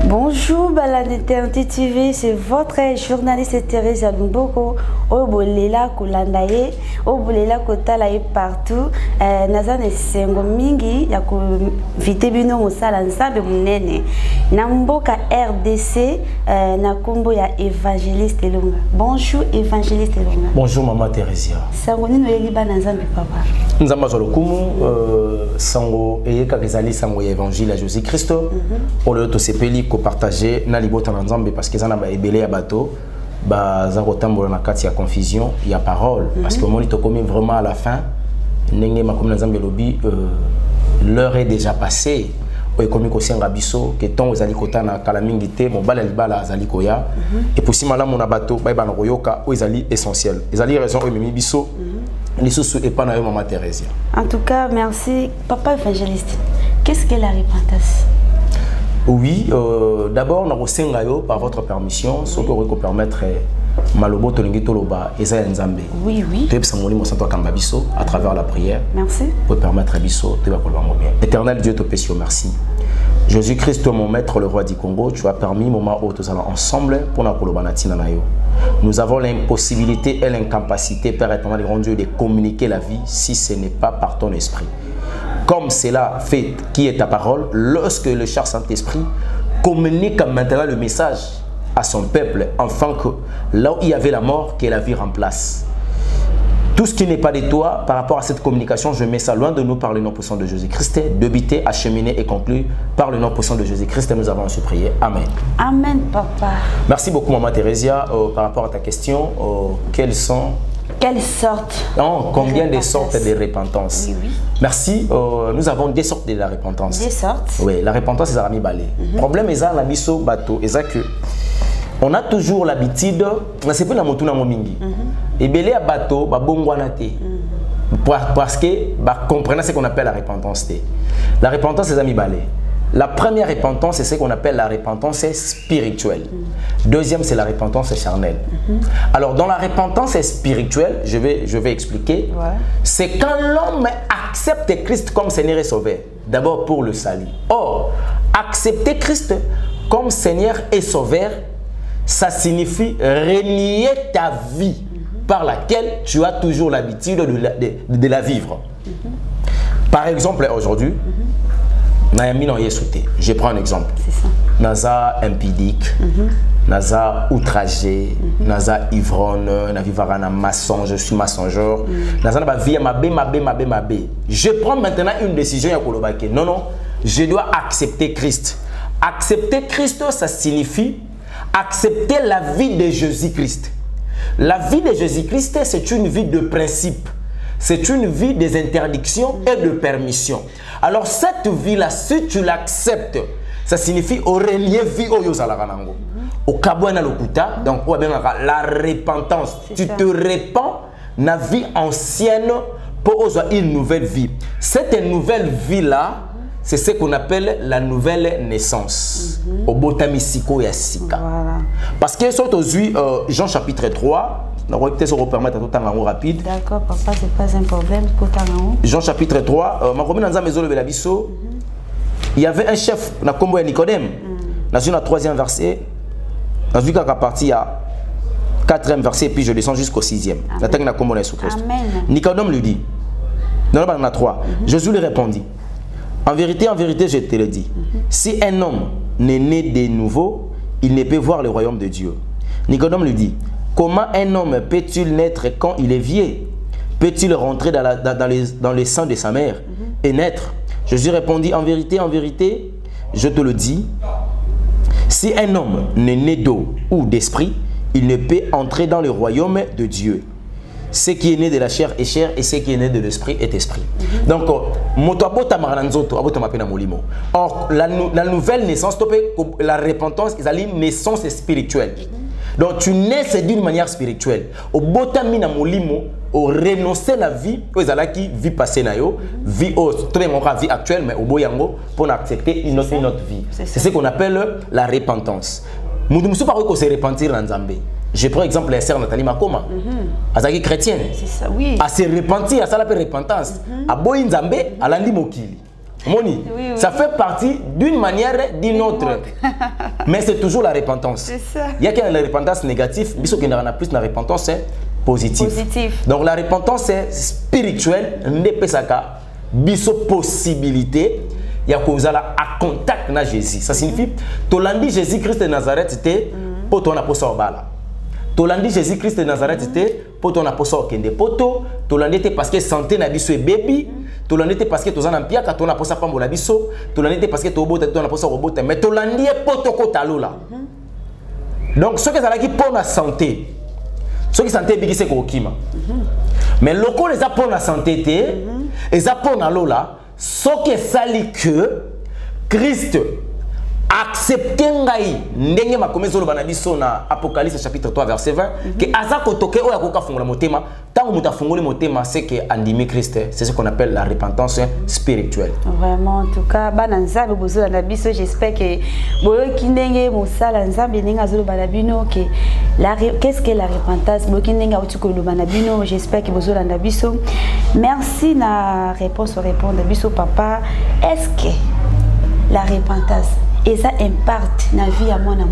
Bonjour Baladeternité TV, c'est votre journaliste Thérèse Alumboko. Obolela Kulandaye, Obolela Kotalaye partout. Nazan et Sengo Mingi, Yako Vitebino Mosala Nzambe Munene. Namboka RDC, Nakombo ya Évangéliste Elonga. Bonjour Évangéliste Elonga. Bonjour Maman Thérésia. Sango Nino Eliba Nzambe Papa. Nzamba Zolokumu, Sango Eyeka Kezali Sango Évangile à Jésus Christ. Pour le to sepeli ko partager na libota na Nzambe parce que zana ba ebele ya bato ba za kotambola na kati ya confusion ya parole parce que moni to komi vraiment à la fin ndenge makomi na Nzambe lobi l'heure est déjà passée o komi ko senga biso que ton ezali kotana kala mingi te mo bala libala azali koya et pour si malamu na bato ba ba na koyoka o ezali essentiel ezali raison o mimi biso lisusu et pas na yo Maman Thérésia. En tout cas, merci Papa Évangéliste. Qu'est-ce que la repentance? Oui, d'abord, nous par votre permission, ce que vous pouvez permettre Malobo Tolingi Toloba Eza Nzambe. Oui, oui. À travers la prière. Merci. Pour permettre à Bisso de bien. Éternel Dieu te pèse merci. Jésus-Christ, mon maître, le roi du Congo, tu as permis, moment où nous allons ensemble pour la Kolobanatina Nayo. Nous avons l'impossibilité et l'incapacité, Père éternel, grand Dieu, de communiquer la vie si ce n'est pas par ton esprit. Comme cela fait qui est ta parole, lorsque le cher Saint-Esprit communique maintenant le message à son peuple, afin que là où il y avait la mort, que la vie remplace. Tout ce qui n'est pas de toi, par rapport à cette communication, je mets ça loin de nous par le nom puissant de Jésus-Christ, débité, acheminé et conclu par le nom puissant de Jésus-Christ. Nous avons ainsi prié. Amen. Amen, Papa. Merci beaucoup, Maman Thérésia. Par rapport à ta question, quelles sont... Quelle sorte? Non, combien de sortes de repentance? Oui, oui. Merci. Nous avons des sortes de la repentance. Des sortes? Oui, la repentance, c'est Arami Balé. Le problème est la biso bateau, c'est que on a toujours l'habitude, c'est pas la moto na momingi. Et belé à bateau, ba bongwanate. Parce que comprenez ce qu'on appelle la repentance. La repentance, c'est Arami Balé. La première repentance, c'est ce qu'on appelle la repentance spirituelle. Deuxième, c'est la repentance charnelle. Alors, dans la repentance spirituelle, je vais expliquer, c'est quand l'homme accepte Christ comme Seigneur et Sauveur, d'abord pour le salut. Or, accepter Christ comme Seigneur et Sauveur, ça signifie renier ta vie par laquelle tu as toujours l'habitude de la vivre. Par exemple, aujourd'hui, je prends un exemple. Naza impudique, Naza outragé, Naza ivronne, Navivarana maçon, je suis maçongeur, Naza na vie mabé. Je prends maintenant une décision ya kolobake. Non, non, je dois accepter Christ. Accepter Christ, ça signifie accepter la vie de Jésus-Christ. La vie de Jésus-Christ, c'est une vie de principe. C'est une vie des interdictions et de permissions. Alors cette vie-là, si tu l'acceptes, ça signifie renier vie au yozalaranango. Au kabouana lokuta, donc la repentance. Tu te répands na vie ancienne pour une nouvelle vie. Cette nouvelle vie-là, c'est ce qu'on appelle la nouvelle naissance. Au botamisiko yasika. Parce que aujourd'hui, Jean chapitre 3, peut-être se permettre tout temps rapide. D'accord, papa, c'est pas un problème. Jean chapitre 3, il y avait un chef, Nicodème, dans le troisième verset, dans le partie à 4e verset, puis je descends jusqu'au 6e. Nicodème lui dit, dans le 3, Jésus lui répondit, en vérité, je te le dis, si un homme n'est né de nouveau, il ne peut voir le royaume de Dieu. Nicodème lui dit, comment un homme peut-il naître quand il est vieux? Peut-il rentrer dans le sang de sa mère et naître? Jésus répondit, en vérité, je te le dis, si un homme n'est né d'eau ou d'esprit, il ne peut entrer dans le royaume de Dieu. Ce qui est né de la chair est chair et ce qui est né de l'esprit est esprit. Donc, or, la nouvelle naissance, la repentance, c'est une naissance spirituelle. Donc, tu nais d'une manière spirituelle. Au botami na molimo, au renoncer la vie, aux alaki vie passée na yo, vie vie actuelle, mais au boyango pour accepter une autre vie. C'est ce qu'on appelle la repentance. Moudoumusou parle qu'on se repentir en Zambé. Je prends exemple la sœur Nathalie Makoma. Azaki chrétienne. C'est ça, oui. À se repentir, à ça l'appelle repentance. À Boyin Zambé, à l'andi mokili. Moni, oui. Ça fait partie d'une manière d'une autre. Mais c'est toujours la repentance. C'est ça. Il y a qu'il y a la repentance négative, mais ce qu'il y en a plus, la repentance est positive. Donc la repentance est spirituelle, n'est pas ça. Biso possibilité, il y a cause à contact avec Jésus. Ça signifie, Tolandi Jésus-Christ de Nazareth, c'était pour ton apostle Bala. Tolandi Jésus-Christ de Nazareth, c'était pour ton apostle Kende Poto. Tolandi était parce que santé na biso et baby. Tolandi était parce que tu as un piaka, ton apostle Pambola biso. Tolandi était parce que tu as ton apostle robot. Mais Tolandi est pour ton kotalola. Donc, ce qui est pour la santé, ce qui est santé, c'est Kokima. Mais le coup, les pour la santé, les pour la lola, ce qui est sali que Christ accepte ngai ndenge makomezo lo banabiso na Apocalypse chapitre 3 verset 20 que azako toke oya koka fungola motema tango muta fungoli motema c'est que andimi Christ, c'est ce qu'on appelle la repentance spirituelle. Vraiment, en tout cas bana nzambe bozo na biso, j'espère que boyo kindenge mosala nzambe ninga zolo balabino que qu'est-ce que la repentance boyo kindenge utiko lo banabino, j'espère que bozo na biso. Merci na réponse répondre biso papa. Est-ce que la repentance et ça impacte la vie à moi na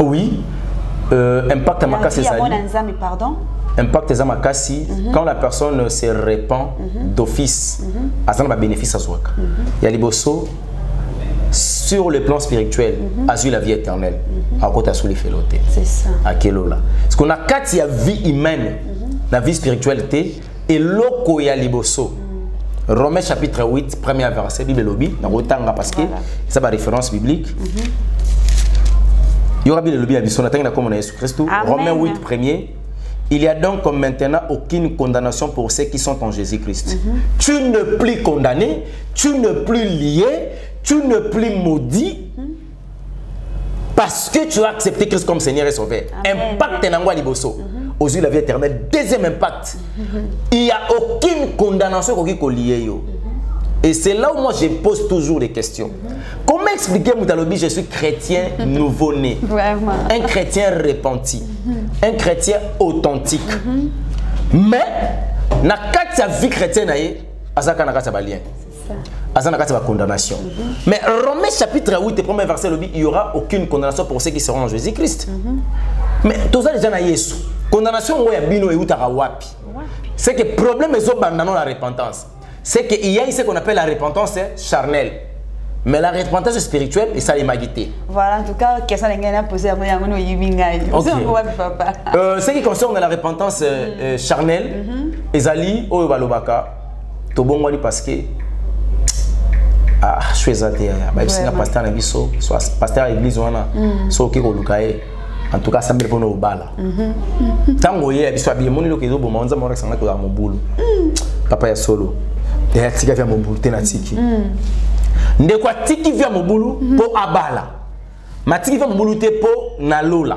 Oui, impact à ma casse pardon. Impact à ma casse quand la personne se répand d'office, à ça on a bénéfice à soi. Il y a les bossos sur le plan spirituel, a eu la vie éternelle. À côté sous les félotés. C'est ça. À quel là? Ce qu'on a quatre il y a vie humaine, la vie spiritualité et l'oko ya les bossos. Romains chapitre 8, premier verset, Bible lobby, parce que c'est ma référence biblique. Il y aura bien le lobby à Bisson, comme Jésus Christ. Romains 8, premier. Il y a donc comme maintenant aucune condamnation pour ceux qui sont en Jésus-Christ. Tu n'es plus condamné, tu n'es plus lié, tu n'es plus maudit. Parce que tu as accepté Christ comme Seigneur et Sauveur. Impact dans Liboso. Aux yeux de la vie éternelle. Deuxième impact. Il n'y a aucune condamnation qui est liée. Et c'est là où moi je pose toujours des questions. Comment expliquer Moutalobi, je suis chrétien nouveau-né, un chrétien repenti, un chrétien authentique. Mais, dans la vie chrétienne, il y a lien. La condamnation. Mais Romains chapitre 8, premier verset, il n'y aura aucune condamnation pour ceux qui seront en Jésus-Christ. Mais tout ça déjà na Yesu. Condamnation c'est que le problème est dans la repentance. C'est qu'il y a ce qu'on appelle la repentance charnelle. Mais la repentance spirituelle, et ça les magité. Voilà, en tout cas, question que posé à moi, ce qui concerne la repentance charnelle, Ezali, Oyobalobaka, Tobongwani parce que je suis athée, je suis pasteur à l'église, pasteur à l'église, en tout cas, ça me répond au bal. Tant que je suis bien, je suis bon, je suis mon boulot. Papa est solo. Je suis via mon boulot, je suis ne quoi tiki via mon boulot pour abala. Ma tiki via mon boulot pour nalola.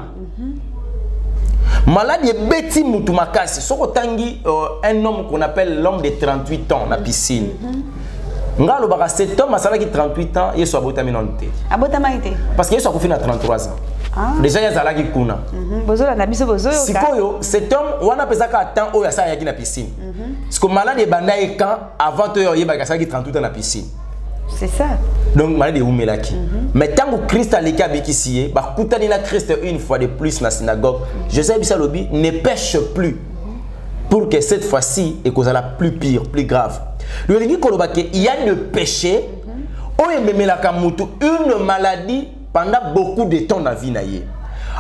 Malade est bêti moutumakasi. Soko tangi un homme qu'on appelle l'homme de 38 ans dans la piscine. Ngalo baka cet homme a 38 ans, il soit abotami non té. Abotama été. Parce qu'il soit confiné à 33 ans. Déjà il y a zalaki kuna. Bozola na biso bozoyo. Sikoyo cet homme wana pesaka temps o ya sa yaki na piscine. Parce que malade est banda et quand avant to yo yeba kasaki 38 ans na piscine. C'est ça. Donc malade est umelaki. Mais tant que Christ a leka bekisié, ba kutani na Christ une fois de plus na synagogue. Jésus bisalobi ne pêche plus. Pour que cette fois-ci, et cause la plus pire, plus grave. Le il y a le péché, une maladie pendant beaucoup de temps dans la vie.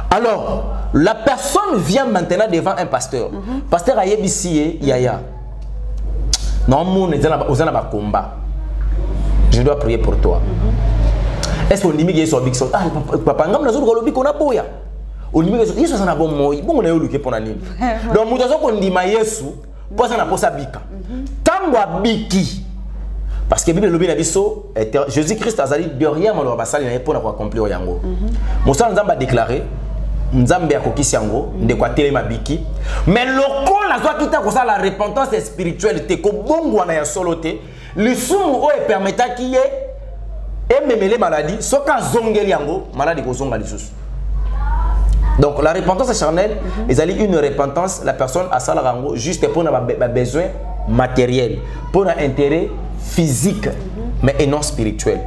Alors, la personne vient maintenant devant un pasteur. Pasteur a yébissé, yaya. Non, mon combat. Je dois prier pour toi. Est-ce qu'on dit que c'est big ah papa, ngam na zo ko lobi ko na boya. On dit que Yesu sana bon moi, bon na yo luke pour na nini. Donc muto zo ko ndima Yesu, posa na posa bika. Tango abiki. Parce que Bible lobi na biso, Jésus-Christ azali de rien malo basali na pour na accomplir yango. Mosa nzamba déclarer Nzambe akokisi yango ndeko atelema biki. Mais loko la zo kita ko la repentance spirituelle te ko bongwa na ya solo te. Le sumu o e permettra qui est et même les maladies, ce qu'on zongeli yango, maladie ko zonga lisusu. Donc la repentance charnelle, ils allaient une repentance, la personne a ça la rango juste pour nos besoins matériels, pour un intérêt physique, mais et non spirituelle.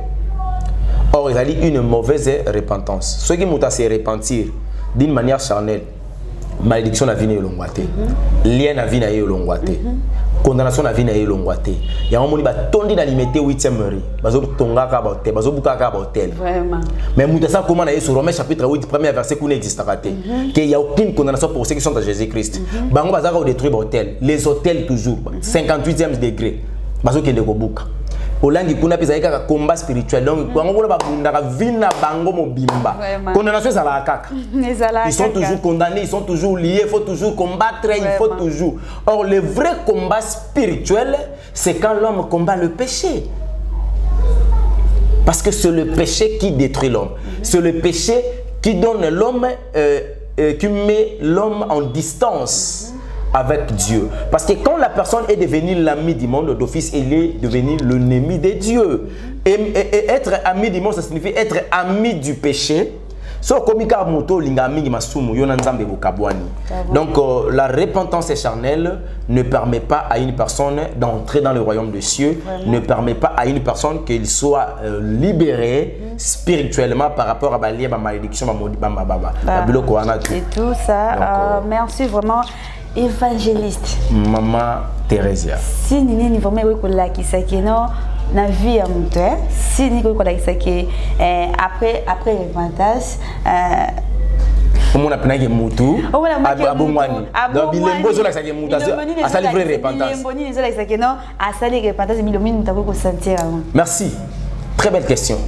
Or, il y a une mauvaise repentance. Ceux qui m'ont à se repentir d'une manière charnelle, malédiction na vie na yolongwate, lien na vie na yolongwate, condamnation na vie na yolongwate. Il y a un moment où tondi na limité 8e heure, bazo tonga ka ba hotel, bazo buka ka ba hotel. Vraiment. Mais moutassa comment na sur Romains chapitre 8 premier verset qu'on n'existe pas que il y a aucune condamnation pour ceux qui sont à Jésus-Christ. Bango bazaka au détruire hôtel, les hôtels toujours 58e degré. Bazo kende ko buka. Olangi kuna pesa yaka combat spirituel donc bango bona babundaka vina bango mobimba condamnation ça la kaka ils sont toujours condamnés, ils sont toujours liés, il faut toujours combattre, il faut toujours. Or le vrai combat spirituel c'est quand l'homme combat le péché, parce que c'est le péché qui détruit l'homme, c'est le péché qui donne l'homme qui met l'homme en distance avec Dieu. Parce que quand la personne est devenue l'ami du monde, d'office, il est devenu l'ennemi de Dieu. Et être ami du monde, ça signifie être ami du péché. Donc la repentance charnelle ne permet pas à une personne d'entrer dans le royaume des cieux, ne permet pas à une personne qu'il soit libéré spirituellement par rapport à la malédiction. Et tout ça, merci vraiment. Évangéliste Maman Thérésia. Si nini ni vraiment oui kola kisaki non na vie à mon terre, si ni kola kisaki après repentance comment on appelle que mutu abongwani donc bilembo zo la kisaki mutu a sa livrer repentance bilembo zo la kisaki non a sa livrer repentance bilembo mutu ko sentir. Merci, très belle question.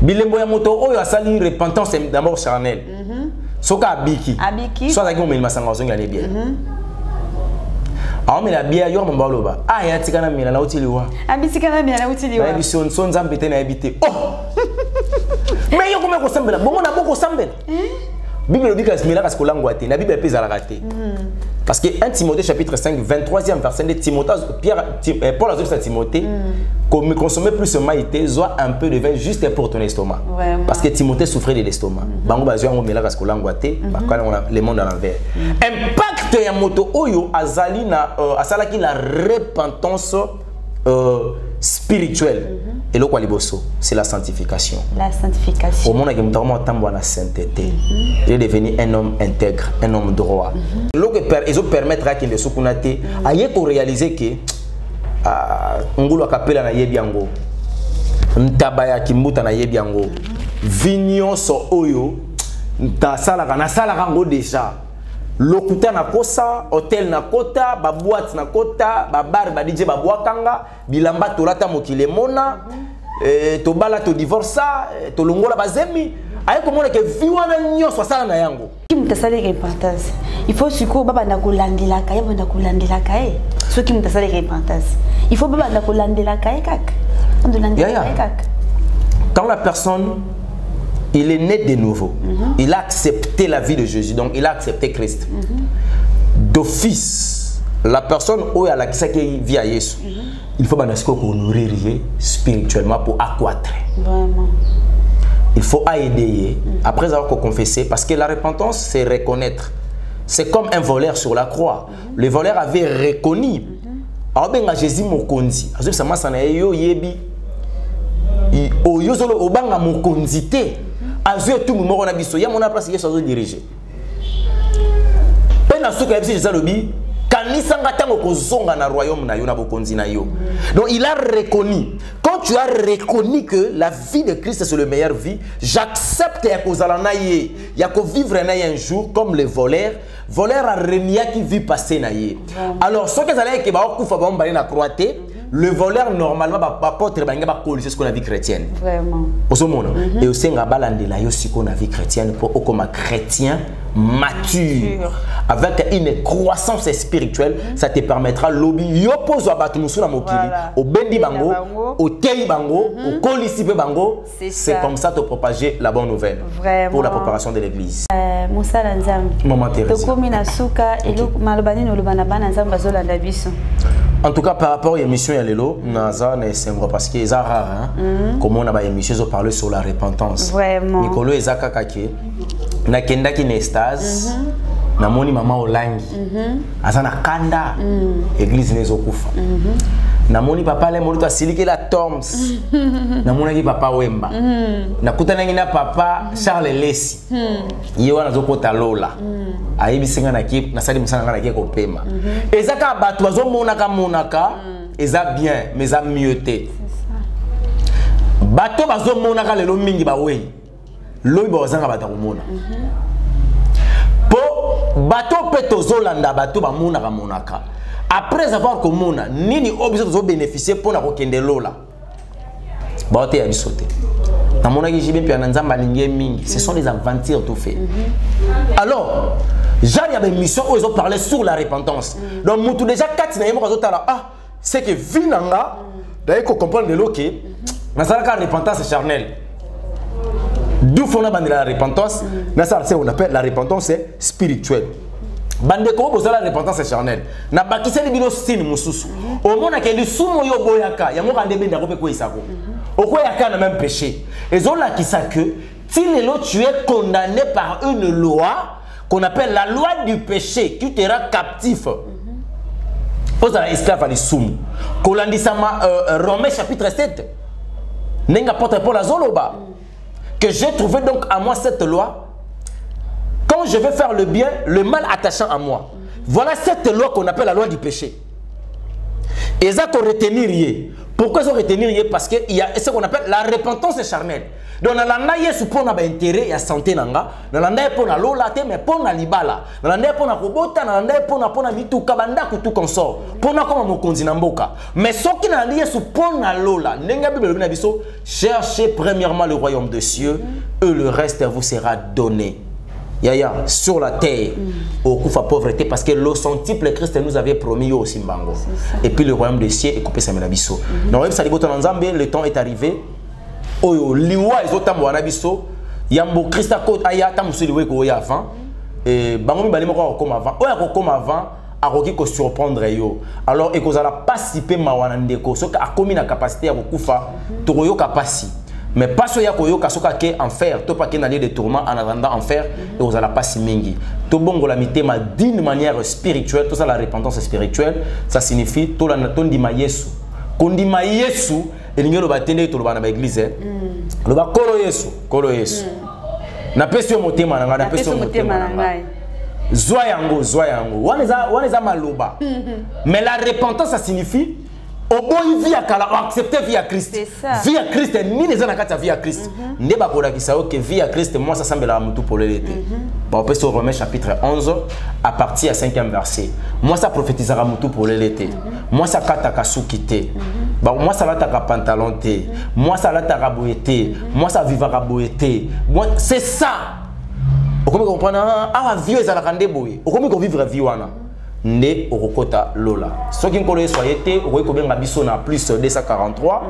Bilembo ya mutu oyo a sa livrer repentance d'abord charnel. Soka abiki soit avec moi masanga ozonga les biens mais la bière yo mamba loba ya tikana mina na utiliwa abisikana mina na utiliwa ba biso nsonza mbete na habité mais yo comment ko sambela bongo na boko sambela Bible dit que c'est là parce que l'angoisse la Bible pèse à la rater. Parce que 1 Timothée chapitre 5 23e verset de Timothée Paul a dit à Timothée comme consommer plus maïté soit un peu de vin juste pour ton estomac. Parce que Timothée souffrait de l'estomac. Bango bazio ngo mela parce que l'angoisse quand on a le monde à l'envers. Impact ya moto oyo azali na asala ki la repentance spirituelle. Et le qualiboso, c'est la sanctification. La sanctification. Au moment où on a la sainteté, il est devenu un homme intègre, un homme droit. Ils ont permettre qu'il ne soit pas à réaliser que ngulu akapela na yebiango, ntabaya kimbuta na yebiango, vignon so oyo, ta sala kana sala kango déjà. Lokuta na kosa, hotel na kota, ba boîte na kota, ba bar ba DJ ba boakanga, bilamba tolata mokile mona, to bala to divorça, to longola bazemi. Aye komona ke viwana nyoso sala na yango. Ki mutasale repentance. Il faut siko baba na kolandela kaye, baba na kolandela kaye. So ki mutasale repentance. Il faut baba na kolandela kaye kak. On dolandela kaye kak. Quand la personne il est né de nouveau. Il a accepté la vie de Jésus. Donc, il a accepté Christ. D'office, la personne où elle a accepté la vie à Jésus, il faut qu'on nourrir spirituellement pour accroître. Vraiment. Il faut aider après avoir confessé. Parce que la repentance, c'est reconnaître. C'est comme un voleur sur la croix. Le voleur avait reconnu. Alors, Jésus m'a conduit. Azue tout le monde a biso ya mona place yeso diriger pena suka yebisi zalobi kanisa ngatango kozonga na royaume na yo na bokonzi na yo. Donc il a reconnu, quand tu as reconnu que la vie de Christ c'est la meilleure vie, j'accepte ya kozala na ye ya ko vivre na ye un jour comme le voleur a renia qui vit passer na ye. Alors ce que ça allait que ba okufa ba mbali na croité. Le voleur, normalement, va pas coller ce qu'on a vie chrétienne. Vraiment. Et aussi, on a ce qu'on a vie chrétienne pour comme chrétien mature. Avec une croissance spirituelle, ça te permettra lobby. Yopozo abatumusu mokili, au bendi bango, au tei bango, au kolisipe bango. C'est comme ça te propager la bonne nouvelle. Vraiment. Pour la préparation de l'église. Moussa Lanzam. Maman Thérèse. En tout cas, par rapport à l'émission Yalelo, parce que c'est rare, comment on a une émission qui parle sur la repentance. Vraiment. Nicolo Ezaka Kake, na kenda ki nestase, na moni mama olangi, azana kanda, église nezo kufa. namoni papa le molito asiliki la Torms namoni papa Wemba nakutana na papa Charles Lesi ye wana zokota Lola ayibisinga na ki nasali musana ngana ki ko pema ezaka bato bazomona monaka eza bien mais za mieuté bato bazomona ka lelo mingi ba we loyi bazanga batakomona po bato peto zolanda bato bamonaka monaka après avoir komona nini obligé de bénéficier pour na kokende Lola baote ya bisote namona ki jibe pia na nzamba lingi mingi ce sont des aventures tout fait alors Jean y avait une mission où ils ont parlé sur la repentance donc mutu déjà 4 na yemo azotala c'est que vinanga d'ailleurs qu'on comprendre de loke na sala repentance charnelle d'où font la repentance na sala c'est on appelle la repentance spirituelle bande ko bozala repentance charnelle na bakiseli bino sine mususu au mona ke lisumo yo boyaka yango kande benda ko pe ko isako okoyaka na même péché ezola kisa que si lelo tu es condamné par une loi qu'on appelle la loi du péché qui te rend captif aux esclaves à l'isumu kolandisama Romains chapitre 7 nenga porte pour la zoloba que j'ai trouvé donc à moi cette loi. Quand je vais faire le bien, le mal attachant à moi. Voilà cette loi qu'on appelle la loi du péché. Et ça qu'on retenir. Pourquoi ça retenir? Parce qu'il y a ce qu'on appelle la repentance charnelle. Donc, dans la yesu pour na intérêt et santé nanga, dans la pour na lola te mais pour na libala, dans la pour na kobota, dans la pour na mituka banda kutu consort, pour na comme mokonzi na mboka. Mais ce qui na yesu pour na lola, nenga bible na biso, cherchez premièrement le royaume de cieux et le reste vous sera donné. Yaya, sur la terre, au coup de pauvreté, parce que le centuple Christ nous avait promis au Simbango. Et puis le royaume des cieux est coupé sa mélabiso. Donc, le temps est arrivé. Oh, liwa ils ont tambo anabiso. Yambo Christ a côté aya tamusu liwe ko ya avant. Et bangomi balimo ko comme avant. Oya ko comme avant. Akoki ko surprendre yo. Alors et ko zala participer mawana ndeko. Soka akomi na capacité ya kokufa. Tokoyo kapasi. Mais pas ce ya koyo kasoka ke enfer, to pa ke na lieu de tourment en attendant enfer et aux ala pas si mingi. To bongo la mitema d'une manière spirituelle, tout ça la repentance spirituelle, ça signifie to la tondi ma Yesu. Kondi ma Yesu et l'ingelo batende to ba na église. Lo ba kolo Yesu, kolo Yesu. Na pesi motema nanga, na pesi motema nanga. Zoa yango. Waneza maloba. Mais la repentance ça signifie oboyi via kala accepter via Christ. Via Christ ni les anakata via Christ. Ndeba kola kisao que via Christ moi ça semble la mutu pour l'été. Bon peut sur Romains chapitre 11 à partir à 5e verset. Moi ça prophétisera mutu pour l'été. Moi ça kata kasukité. Bah moi ça lata ka pantalon té. Moi ça lata ka boyeté. Moi ça vivra boyeté. Moi c'est ça. Vous comprenez ah vieux ezalaka ndeboye. Vous comprenez qu'on vivre vie wana. Ne okokota Lola. Ce qui nous soyez au biso na plus 243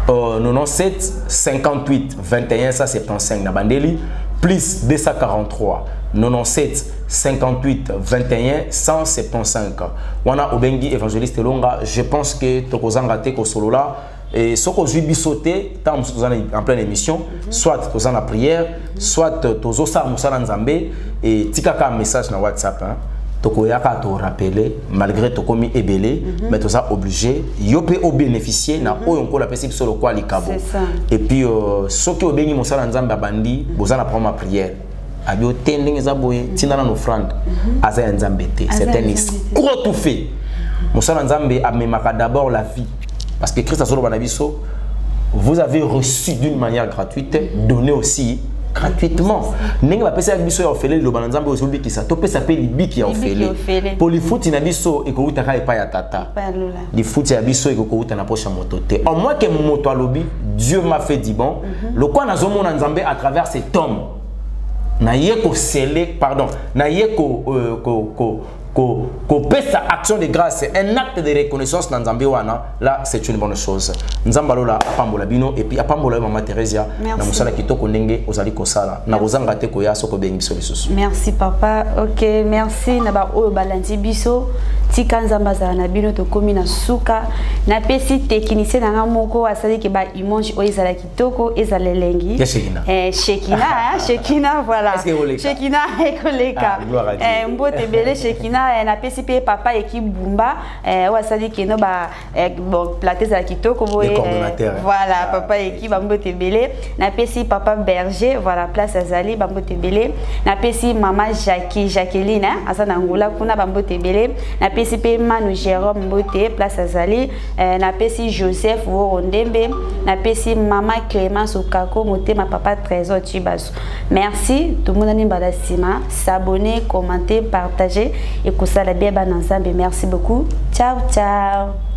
97 58 21 ça 75 na bandeli plus 243 97 58 21 175 wana obengi évangéliste longa. Je pense que tokozanga te ko solola et ce que je bisoté tant en pleine émission soit toza na prière soit tozosa musala nzambe et tikaka message na WhatsApp hein. Tokoyaka to rappeler malgré to komi ebelé mais to ça obligé yopé au bénéficier na oyo nkola pesi biso lokwa likabo et puis soki obengi mosala nzambe abandi bozana prendre ma prière abio tending za boye tinana no offrande aza nzambe te c'est un escroc tout fait mosala nzambe amemaka d'abord la vie parce que Christ a solo banabiso vous avez reçu d'une manière gratuite donné aussi gratuitement. Nenga ba pesa biso ya ofele lo banzambe ozobi kisa to pesa pe libiki ya ofele. Polifuti na biso ekouta ka epa ya tata. Di futi ya biso ekouta na poche moto te. Au moins que moto alobi Dieu m'a fait dit bon. Le quoi nazo mona nzambe à travers cet homme. Na yeko scellé pardon, na yeko pesa action de grâce, un acte de reconnaissance dans Nzambe wana, là c'est une bonne chose. Nzamba lola apambola bino et puis apambola mama Teresia na musala kitoko ndenge ozali kosala na kozanga te ko ya soko bengi biso lisusu. Merci papa. OK, merci na ba oyo balandi biso. Tika nzamba za na bino to komi na suka na pesi technicien na moko asali ke ba image o ezala kitoko ezala lengi. Shekina voilà. Shekina ekoleka. Mbote bele Shekina vraiment na pesi pe papa équipe Bumba wa sali keno ba bon plateau za kitoko boye voilà papa équipe bambote belé na pesi papa Berger voilà place azali bambote belé na pesi maman Jacqueline asana ngula kuna bambote belé na pesi pe Manu Jérôme Mbote place azali na pesi Joseph Worondembe na pesi maman Clémence Okako motema papa Trésor Chibasu. Merci tout le monde ni badasima s'abonner commenter partager et que ça la bien ensemble. Merci beaucoup. Ciao ciao.